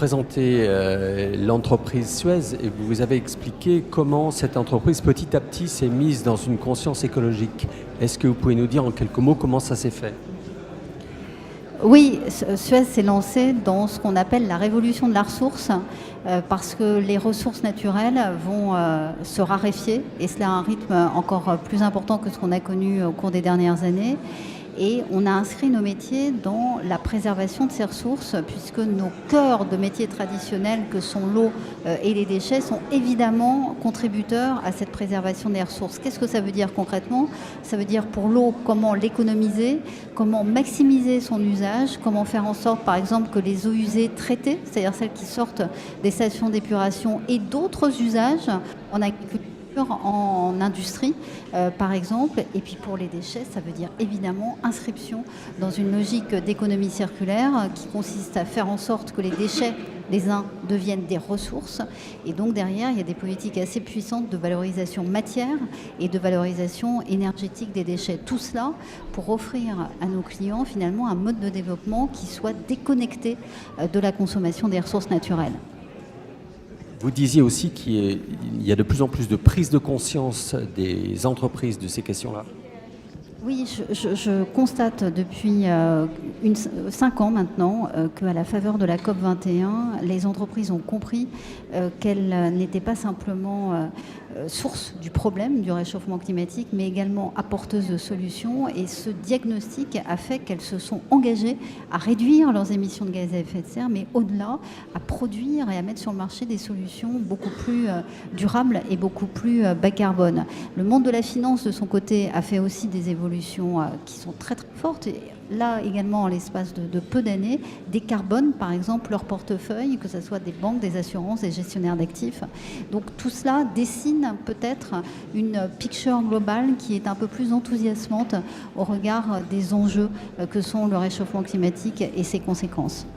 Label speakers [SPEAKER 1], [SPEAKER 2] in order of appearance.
[SPEAKER 1] présentez l'entreprise Suez et vous avez expliqué comment cette entreprise petit à petit s'est mise dans une conscience écologique. Est-ce que vous pouvez nous dire en quelques mots comment ça s'est fait ?
[SPEAKER 2] Oui, Suez s'est lancé dans ce qu'on appelle la révolution de la ressource parce que les ressources naturelles vont se raréfier et cela à un rythme encore plus important que ce qu'on a connu au cours des dernières années. Et on a inscrit nos métiers dans la préservation de ces ressources puisque nos cœurs de métiers traditionnels que sont l'eau et les déchets sont évidemment contributeurs à cette préservation des ressources. Qu'est-ce que ça veut dire concrètement ? Ça veut dire pour l'eau, comment l'économiser, comment maximiser son usage, comment faire en sorte par exemple que les eaux usées traitées, c'est-à-dire celles qui sortent des stations d'épuration et d'autres usages en agriculture, en industrie par exemple, et puis pour les déchets ça veut dire évidemment inscription dans une logique d'économie circulaire qui consiste à faire en sorte que les déchets les uns deviennent des ressources et donc derrière il y a des politiques assez puissantes de valorisation matière et de valorisation énergétique des déchets, tout cela pour offrir à nos clients finalement un mode de développement qui soit déconnecté de la consommation des ressources naturelles.
[SPEAKER 1] Vous disiez aussi qu'il y a de plus en plus de prise de conscience des entreprises de ces questions-là.
[SPEAKER 2] Oui, je constate depuis 5 ans maintenant qu'à la faveur de la COP21, les entreprises ont compris qu'elles n'étaient pas simplement source du problème du réchauffement climatique, mais également apporteuses de solutions. Et ce diagnostic a fait qu'elles se sont engagées à réduire leurs émissions de gaz à effet de serre, mais au-delà, à produire et à mettre sur le marché des solutions beaucoup plus durables et beaucoup plus bas carbone. Le monde de la finance, de son côté, a fait aussi des évolutions qui sont très très fortes. Et là également, en l'espace de peu d'années, décarbonent par exemple leur portefeuille, que ce soit des banques, des assurances, des gestionnaires d'actifs. Donc tout cela dessine peut-être une picture globale qui est un peu plus enthousiasmante au regard des enjeux que sont le réchauffement climatique et ses conséquences.